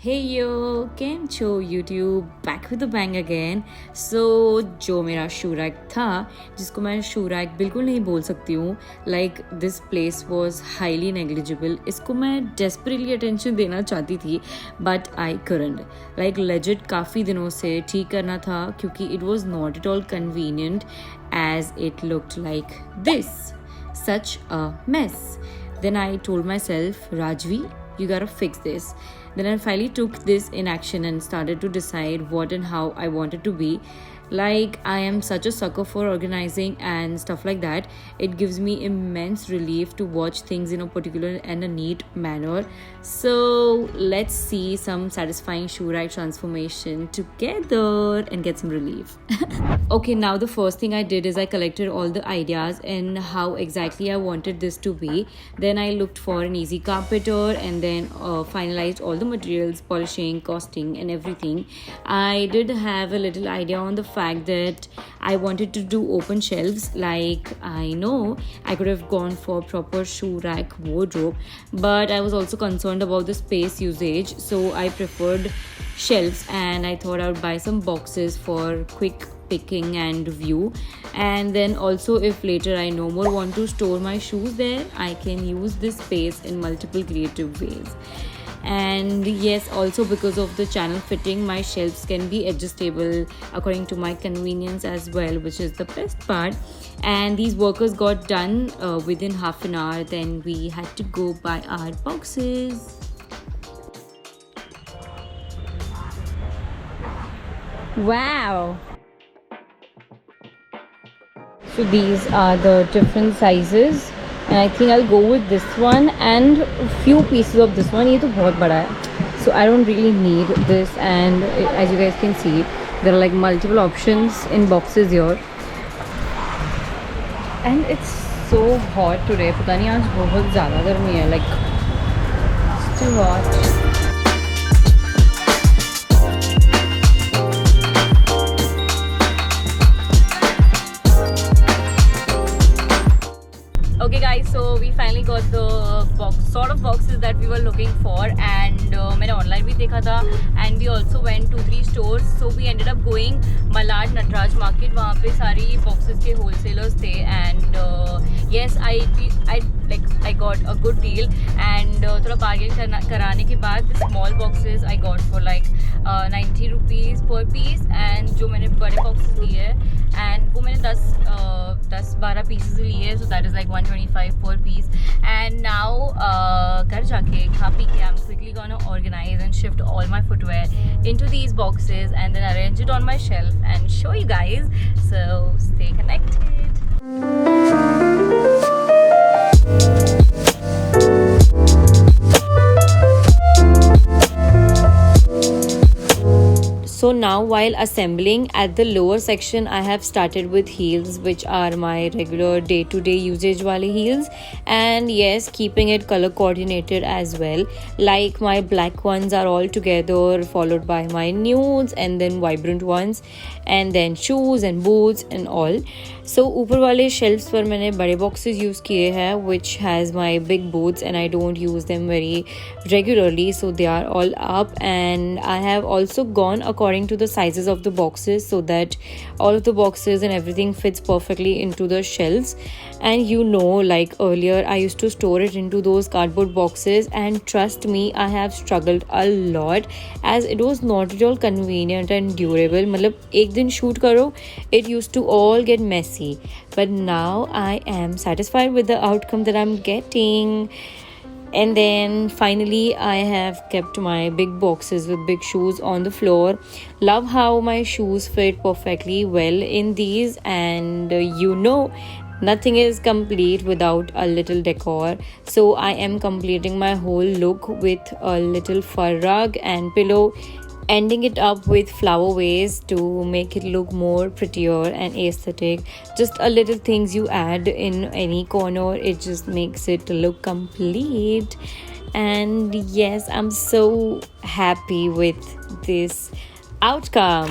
Hey yo, came to YouTube back with a bang again. So जो मेरा shoe rack था जिसको मैं शू रैक बिल्कुल नहीं बोल सकती हूँ, like this place was highly negligible. इसको मैं डेस्परेटली अटेंशन देना चाहती थी but I current. Like legit काफ़ी दिनों से ठीक करना था क्योंकि it was not at all convenient as it looked like this, such a mess. Then I told myself, Rajvi, you gotta fix this. Then I finally took this in action and started to decide what and how I wanted to be. Like, I am such a sucker for organizing and stuff like that. It gives me immense relief to watch things in a particular and a neat manner. So let's see some satisfying shoe rack transformation together and get some relief. Okay, now the first thing I did is I collected all the ideas and how exactly I wanted this to be. Then I looked for an easy carpeter and then finalized all the materials, polishing, costing and everything. I did have a little idea on the fact that I wanted to do open shelves. Like, I know I could have gone for proper shoe rack wardrobe, but I was also concerned about the space usage, so I preferred shelves and I thought I would buy some boxes for quick picking and view. And then also, if later I no more want to store my shoes there, I can use this space in multiple creative ways. And yes, also because of the channel fitting, my shelves can be adjustable according to my convenience as well, which is the best part. And these workers got done within half an hour. Then we had to go buy our boxes. Wow! So these are the different sizes. And I think I'll go with this one and a few pieces of this one. ये तो बहुत बड़ा है, so I don't really need this. And as you guys can see, there are like multiple options in boxes here. And it's so hot today. पता नहीं आज बहुत ज़्यादा गर्मी है. Like, it's too hot. Okay guys, so we finally got the sort of boxes that we were looking for, and मैंने online भी देखा था, and we also went to 3 stores. So we ended up going Malad Natraj Market. वहाँ पे सारी boxes के wholesalers थे, and yes, I got a good deal. And थोड़ा bargain कराने के बाद the small boxes I got for like 90 rupees per piece, and जो मैंने बड़े boxes लिए and वो मैंने 10-12 pieces लिए, so that is like 125 per piece. And now घर जाके खा पी के I'm quickly gonna organize and shift all my footwear into these boxes and then arrange it on my shelf and show you guys. So stay connected. So now while assembling at the lower section, I have started with heels, which are my regular day-to-day usage wale heels, and yes, keeping it color coordinated as well. Like my black ones are all together, followed by my nudes and then vibrant ones, and then shoes and boots and all. So ऊपर वाले shelves पर मैंने बड़े boxes use किए हैं, which has my big boots and I don't use them very regularly, so they are all up. And I have also gone according to the sizes of the boxes so that all of the boxes and everything fits perfectly into the shelves. And you know, like earlier I used to store it into those cardboard boxes, and trust me, I have struggled a lot as it was not at all convenient and durable. मतलब एक दिन shoot करो, it used to all get messy, but now I am satisfied with the outcome that I'm getting. And then finally I have kept my big boxes with big shoes on the floor. Love how my shoes fit perfectly well in these, and you know, nothing is complete without a little decor. So I am completing my whole look with a little fur rug and pillow, ending it up with flower vase to make it look more prettier and aesthetic. Just a little things you add in any corner, it just makes it look complete. And yes, I'm so happy with this outcome.